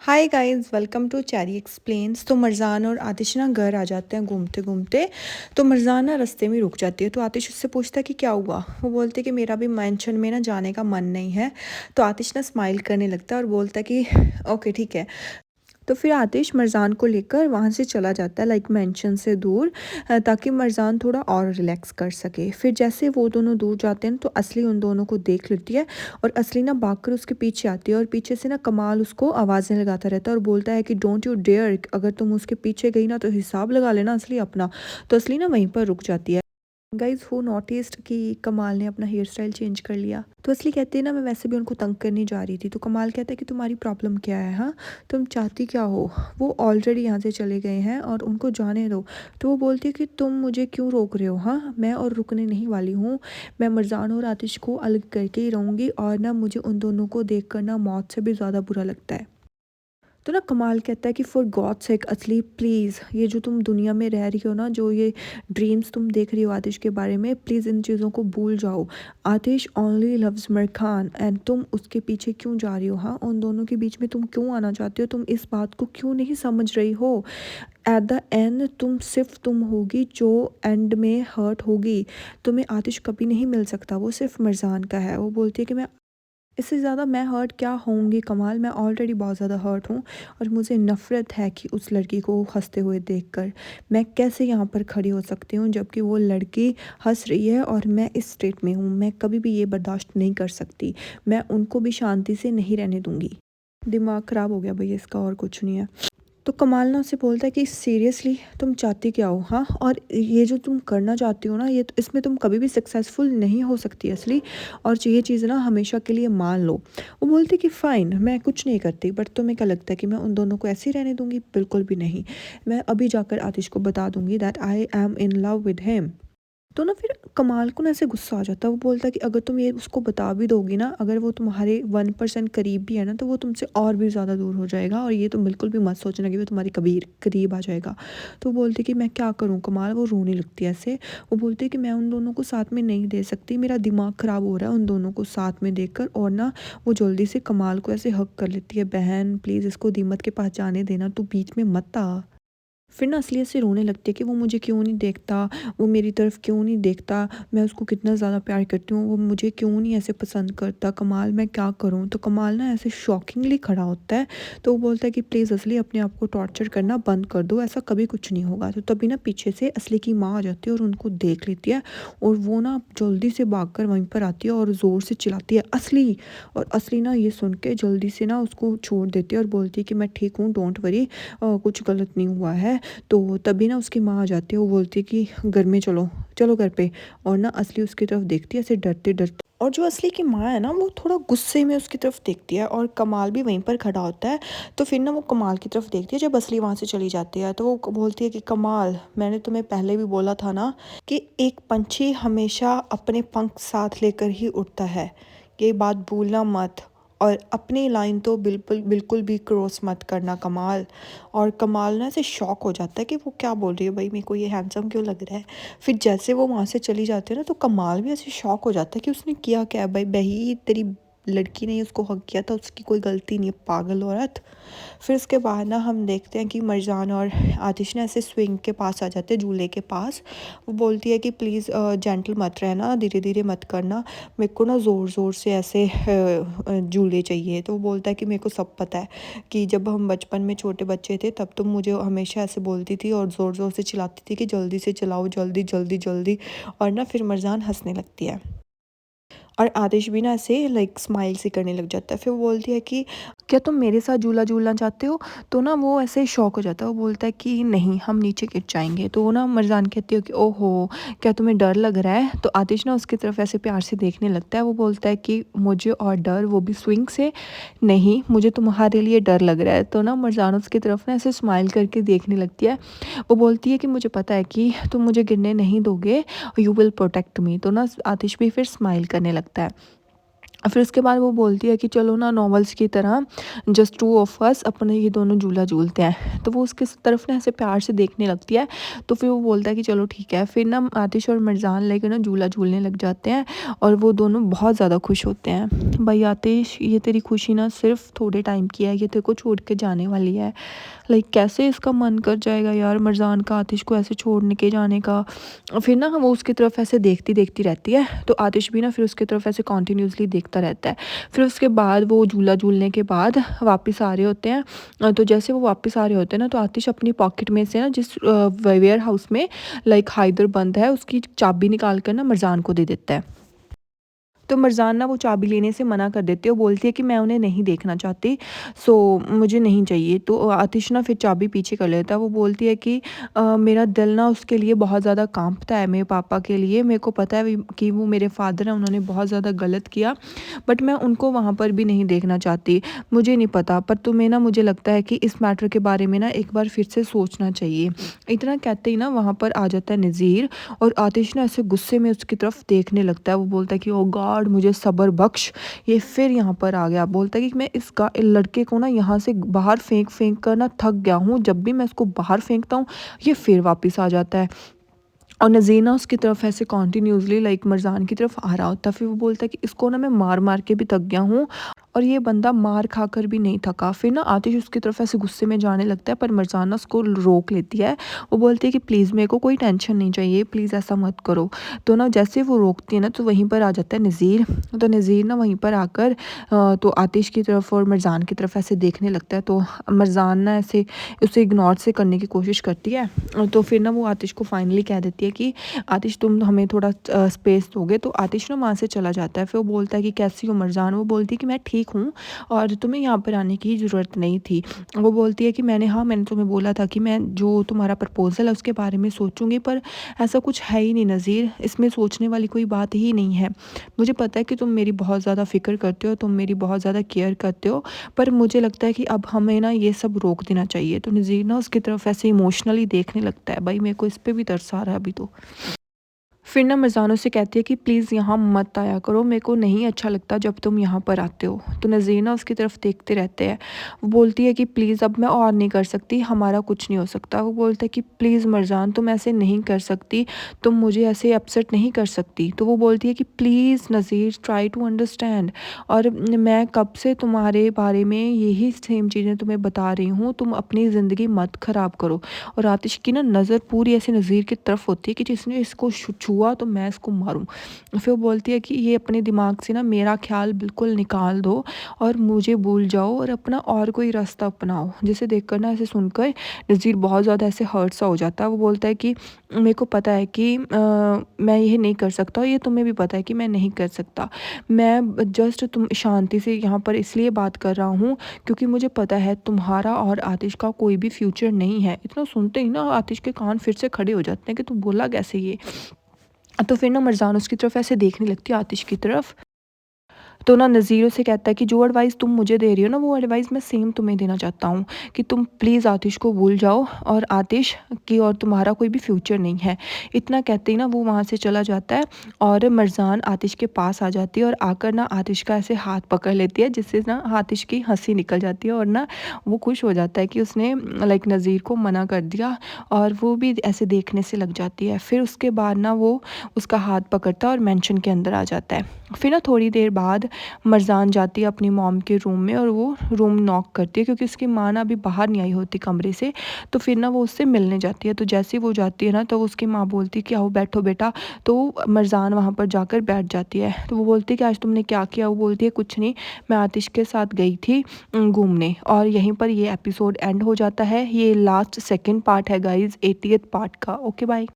Hi guys, welcome to Cherry Explains. तो मरजान और आतिश ना घर आ जाते हैं घूमते घूमते। तो मरजान ना रास्ते में रुक जाती है। तो आतिश उससे पूछता है कि क्या हुआ। वो बोलते है कि मेरा भी मेंशन में ना जाने का मन नहीं है। तो आतिश ना स्माइल करने लगता है और बोलता है कि ओके ठीक है। तो फिर आतिश मरजान को लेकर वहाँ से चला जाता है लाइक मेंशन से दूर, ताकि मरजान थोड़ा और रिलैक्स कर सके। फिर जैसे वो दोनों दूर जाते हैं तो असली उन दोनों को देख लेती है और असली ना भागकर उसके पीछे आती है और पीछे से ना कमाल उसको आवाज़ें लगाता रहता है और बोलता है कि डोंट यू डेयर, अगर तुम उसके पीछे गई ना तो हिसाब लगा लेना असली अपना। तो असली ना वहीं पर रुक जाती है। गाइज हु नोटिस्ड कि कमाल ने अपना हेयर स्टाइल चेंज कर लिया। तो असली कहते हैं ना मैं वैसे भी उनको तंग करने जा रही थी। तो कमाल कहता है कि तुम्हारी प्रॉब्लम क्या है, हाँ तुम चाहती क्या हो। वो ऑलरेडी यहाँ से चले गए हैं और उनको जाने दो। तो वो बोलती है कि तुम मुझे क्यों रोक रहे हो, हाँ मैं और रुकने नहीं वाली हूँ। मैं मरजान और आतिश को अलग करके ही रहूँगी और ना मुझे उन दोनों को देख कर ना मौत से भी ज़्यादा बुरा लगता है। तो ना कमाल कहता है कि फॉर गॉड सेक असली प्लीज़, ये जो तुम दुनिया में रह रही हो ना, जो ये ड्रीम्स तुम देख रही हो आतिश के बारे में, प्लीज़ इन चीज़ों को भूल जाओ। आतिश ओनली लव्स मरखान एंड तुम उसके पीछे क्यों जा रही हो, हाँ उन दोनों के बीच में तुम क्यों आना चाहती हो। तुम इस बात को क्यों नहीं समझ रही हो। एट द एंड तुम सिर्फ तुम होगी जो एंड में हर्ट होगी। तुम्हें आतिश कभी नहीं मिल सकता, वो सिर्फ मरजान का है। वो बोलती है कि मैं इससे ज़्यादा मैं हर्ट क्या होंगी कमाल, मैं ऑलरेडी बहुत ज़्यादा हर्ट हूँ और मुझे नफ़रत है कि उस लड़की को हंसते हुए देखकर मैं कैसे यहाँ पर खड़ी हो सकती हूँ जबकि वो लड़की हंस रही है और मैं इस स्टेट में हूँ। मैं कभी भी ये बर्दाश्त नहीं कर सकती। मैं उनको भी शांति से नहीं रहने दूँगी। दिमाग ख़राब हो गया भैया इसका, और कुछ नहीं है। तो कमाल ना उससे बोलता है कि सीरियसली तुम चाहती क्या हो, हाँ और ये जो तुम करना चाहती हो ना, ये इसमें तुम कभी भी सक्सेसफुल नहीं हो सकती असली। और ये चीज़ ना हमेशा के लिए मान लो। वो बोलती कि फ़ाइन मैं कुछ नहीं करती, बट तुम्हें क्या लगता है कि मैं उन दोनों को ऐसे ही रहने दूंगी। बिल्कुल भी नहीं। मैं अभी जाकर आतिश को बता दूंगी that I am in love with him. तो ना फिर कमाल को ना ऐसे गुस्सा आ जाता है। वो बोलता है कि अगर तुम ये उसको बता भी दोगी ना, अगर वो तुम्हारे 1% करीब भी है ना, तो वो तुमसे और भी ज़्यादा दूर हो जाएगा और ये तो बिल्कुल भी मत सोचना कि वो तुम्हारी कबीर करीब आ जाएगा। तो वो बोलती है कि मैं क्या करूँ कमाल। वो रोने लगती है ऐसे। वो बोलती है कि मैं उन दोनों को साथ में नहीं दे सकती, मेरा दिमाग ख़राब हो रहा है उन दोनों को साथ में देखकर। और ना वो जल्दी से कमाल को ऐसे हक कर लेती है, बहन प्लीज़ इसको दीमत के पास जाने देना, तू बीच में मत आ। फिर ना असलियत से रोने लगती है कि वो मुझे क्यों नहीं देखता, वो मेरी तरफ क्यों नहीं देखता, मैं उसको कितना ज़्यादा प्यार करती हूँ, वो मुझे क्यों नहीं ऐसे पसंद करता, कमाल मैं क्या करूँ। तो कमाल ना ऐसे शॉकिंगली खड़ा होता है। तो वो बोलता है कि प्लीज़ असली अपने आप को टॉर्चर करना बंद कर दो, ऐसा कभी कुछ नहीं होगा। तो तभी ना पीछे से असली की माँ आ जाती है और उनको देख लेती है और वो ना जल्दी से भाग वहीं पर आती है और ज़ोर से चिल्लाती है असली। और असली ना ये सुन के जल्दी से ना उसको छोड़ देती है और बोलती है कि मैं ठीक हूँ, डोंट वरी, कुछ गलत नहीं हुआ है। तो तभी ना उसकी माँ आ जाती है। वो बोलती है कि घर में चलो, चलो घर पे। और ना असली उसकी तरफ देखती है ऐसे डरते डरते। और जो असली की माँ है ना, वो थोड़ा गुस्से में उसकी तरफ देखती है और कमाल भी वहीं पर खड़ा होता है। तो फिर ना वो कमाल की तरफ देखती है जब असली वहाँ से चली जाती है। तो वो बोलती है कि कमाल, मैंने तुम्हें पहले भी बोला था ना कि एक पंछी हमेशा अपने पंख साथ लेकर ही उड़ता है, ये बात भूलना मत। और अपनी लाइन तो बिल्कुल बिल्कुल भी क्रॉस मत करना कमाल। और कमाल ना ऐसे शॉक हो जाता है कि वो क्या बोल रही है, भाई मेरे को ये हैंडसम क्यों लग रहा है। फिर जैसे वो वहाँ से चली जाती है ना, तो कमाल भी ऐसे शॉक हो जाता है कि उसने किया क्या है। भाई बही तेरी लड़की ने उसको हक किया था, उसकी कोई गलती नहीं है पागल औरत। फिर उसके बाद ना हम देखते हैं कि मरजान और आतिश ने ऐसे स्विंग के पास आ जाते हैं, झूले के पास। वो बोलती है कि प्लीज़ जेंटल मत रहना, धीरे धीरे मत करना, मेरे को ना ज़ोर ज़ोर से ऐसे झूले चाहिए। तो वो बोलता है कि मेरे को सब पता है कि जब हम बचपन में छोटे बच्चे थे तब तुम मुझे हमेशा ऐसे बोलती थी और ज़ोर ज़ोर से चिल्लाती थी कि जल्दी से चलाओ, जल्दी जल्दी जल्दी। और ना फिर मरजान हंसने लगती है और आतिश भी ना ऐसे लाइक स्माइल सी करने लग जाता है। फिर वो बोलती है कि क्या तुम मेरे साथ झूला झूलना चाहते हो। तो ना वो ऐसे शॉक हो जाता है। वो बोलता है कि नहीं, हम नीचे गिर जाएंगे। तो वो ना मरजान कहती है कि ओहो, क्या तुम्हें डर लग रहा है। तो आतिश ना उसकी तरफ ऐसे प्यार से देखने लगता है। वो बोलता है कि मुझे और डर, वो भी स्विंग से नहीं, मुझे तुम्हारे लिए डर लग रहा है। तो ना मरजान उसकी तरफ ना ऐसे स्माइल करके देखने लगती है। वो बोलती है कि मुझे पता है कि तुम मुझे गिरने नहीं दोगे, यू विल प्रोटेक्ट मी। तो ना आतिश भी फिर स्माइल करने लगता है। फिर उसके बाद वो बोलती है कि चलो ना नॉवेल्स की तरह जस्ट टू ऑफ अस अपने ये दोनों झूला झूलते हैं। तो वो उसके तरफ ना ऐसे प्यार से देखने लगती है। तो फिर वो बोलता है कि चलो ठीक है। फिर ना आतिश और मिर्ज़ान लेकर ना झूला झूलने लग जाते हैं और वो दोनों बहुत ज़्यादा खुश होते हैं। भाई आतिश, ये तेरी खुशी ना सिर्फ थोड़े टाइम की है, ये तेरे को छोड़ के जाने वाली है। लाइक कैसे इसका मन कर जाएगा यार मिर्ज़ान का आतिश को ऐसे छोड़ने के जाने का। फिर ना वो उसकी तरफ ऐसे देखती देखती रहती है। तो आतिश भी ना फिर उसकी तरफ ऐसे कॉन्टीन्यूसली देखता रहता है। फिर उसके बाद वो झूला झूलने के बाद वापस आ रहे होते हैं। तो जैसे वो वापस आ रहे होते हैं ना, तो आतिश अपनी पॉकेट में से ना जिस वेयर हाउस में लाइक हाइदर बंद है उसकी चाबी निकाल कर ना मिर्ज़ान को दे देता है। तो मिर्ज़ान ना वो चाबी लेने से मना कर देती है। वो बोलती है कि मैं उन्हें नहीं देखना चाहती, सो मुझे नहीं चाहिए। तो आतिश ना फिर चाबी पीछे कर लेता है। वो बोलती है कि मेरा दिल ना उसके लिए बहुत ज़्यादा काँपता है, मेरे पापा के लिए। मेरे को पता है कि वो मेरे फ़ादर हैं, उन्होंने बहुत ज़्यादा गलत किया, बट मैं उनको वहाँ पर भी नहीं देखना चाहती। मुझे नहीं पता, पर तुम्हें ना मुझे लगता है कि इस मैटर के बारे में ना एक बार फिर से सोचना चाहिए। इतना कहते ही ना वहाँ पर आ जाता है नज़ीर और आतिश ना ऐसे गुस्से में उसकी तरफ देखने लगता है। वो बोलता है कि ओ गॉड, मुझे सब्र बख्श। ये फिर यहाँ पर आ गया। बोलता है कि मैं इस लड़के को ना यहाँ से बाहर फेंक फेंक कर ना थक गया हूँ। जब भी मैं इसको बाहर फेंकता हूँ ये फिर वापस आ जाता है। और नज़ीर ना उसकी तरफ ऐसे कॉन्टीन्यूसली लाइक मिर्ज़ान की तरफ आ रहा होता है। फिर वो बोलता है कि इसको ना मैं मार मार के भी थक गया हूँ और ये बंदा मार खाकर भी नहीं थका। फिर ना आतिश उसकी तरफ ऐसे गुस्से में जाने लगता है, पर मिर्ज़ान ना उसको रोक लेती है। वो बोलती है कि प्लीज़ मेरे को कोई टेंशन नहीं चाहिए, प्लीज़ ऐसा मत करो। तो ना जैसे वो रोकती है ना, तो वहीं पर आ जाता है नज़ीर। तो नज़ीर ना वहीं पर आकर तो आतिश की तरफ और मिर्ज़ान की तरफ ऐसे देखने लगता है। तो मिर्ज़ान ना ऐसे उसे इग्नोर से करने की कोशिश करती है। तो फिर ना वो आतिश को फाइनली कह देती है कि आतिश तुम हमें थोड़ा स्पेस दोगे। तो आतिश ना वहाँ से चला जाता है। फिर वो बोलता है कि कैसी हो मिर्ज़ान। वो बोलती है कि मैं ठीक हूँ और तुम्हें यहाँ पर आने की ज़रूरत नहीं थी। वो बोलती है कि मैंने तुम्हें बोला था कि मैं जो तुम्हारा प्रपोज़ल है उसके बारे में सोचूंगी, पर ऐसा कुछ है ही नहीं नज़ीर, इसमें सोचने वाली कोई बात ही नहीं है। मुझे पता है कि तुम मेरी बहुत ज़्यादा फ़िक्र करते हो, तुम मेरी बहुत ज़्यादा केयर करते हो, पर मुझे लगता है कि अब हमें ना ये सब रोक देना चाहिए। तो नज़ीर ना उसकी तरफ ऐसे इमोशनली देखने लगता है। भाई मेरे को इस पर भी तरस आ रहा है अभी तो। फिर ना मिर्ज़ान उससे कहती है कि प्लीज़ यहाँ मत आया करो, मेरे को नहीं अच्छा लगता जब तुम यहाँ पर आते हो। तो नज़ीर ना उसकी तरफ देखते रहते हैं। वो बोलती है कि प्लीज़ अब मैं और नहीं कर सकती, हमारा कुछ नहीं हो सकता। वो बोलता है कि प्लीज़ मिर्ज़ान तुम ऐसे नहीं कर सकती, तुम मुझे ऐसे अपसेट नहीं कर सकती। तो वो बोलती है कि please Nazir try to understand, और मैं कब से तुम्हारे बारे में यही सेम चीज़ें तुम्हें बता रही हूँ, तुम अपनी ज़िंदगी मत ख़राब करो। और आतिश की ना नज़र पूरी ऐसे नज़ीर की तरफ होती है कि जिसने इसको छुआ तो मैं इसको मारूं। फिर वो बोलती है कि ये अपने दिमाग से ना मेरा ख्याल बिल्कुल निकाल दो और मुझे भूल जाओ और अपना और कोई रास्ता अपनाओ। जिसे देखकर ना ऐसे सुनकर नज़ीर बहुत ज़्यादा ऐसे हर्ट सा हो जाता है। वो बोलता है कि मेरे को पता है कि मैं ये नहीं कर सकता और ये तुम्हें भी पता है कि मैं नहीं कर सकता। मैं जस्ट तुम शांति से यहाँ पर इसलिए बात कर रहा हूँ क्योंकि मुझे पता है तुम्हारा और आतिश का कोई भी फ्यूचर नहीं है। इतना सुनते ही ना आतिश के कान फिर से खड़े हो जाते हैं कि तू बोला कैसे ये। तो फिर ना मिर्ज़ान उसकी तरफ ऐसे देखने लगती है आतिश की तरफ। तो ना नज़ीर उसे कहता है कि जो एडवाइस तुम मुझे दे रही हो ना, वो एडवाइस मैं सेम तुम्हें देना चाहता हूँ कि तुम प्लीज़ आतिश को भूल जाओ और आतिश की और तुम्हारा कोई भी फ्यूचर नहीं है। इतना कहते ही ना वो वहाँ से चला जाता है और मिर्ज़ान आतिश के पास आ जाती है और आकर ना आतिश का ऐसे हाथ पकड़ लेती है, जिससे ना आतिश की हंसी निकल जाती है और ना वो खुश हो जाता है कि उसने लाइक नज़ीर को मना कर दिया, और वो भी ऐसे देखने से लग जाती है। फिर उसके बाद ना वो उसका हाथ पकड़ता है और मेंशन के अंदर आ जाता है। फिर ना थोड़ी देर बाद मरजान जाती है अपनी मॉम के रूम में और वो रूम नॉक करती है क्योंकि उसकी माँ ना अभी बाहर नहीं आई होती कमरे से। तो फिर ना वो उससे मिलने जाती है। तो जैसे ही वो जाती है ना, तो उसकी माँ बोलती है कि आओ बैठो बेटा। तो मरजान वहाँ पर जाकर बैठ जाती है। तो वो बोलती है कि आज तुमने क्या किया। वो बोलती है कुछ नहीं, मैं आतिश के साथ गई थी घूमने। और यहीं पर ये एपिसोड एंड हो जाता है। ये लास्ट सेकेंड पार्ट है गाइज 80th पार्ट का। Okay bye.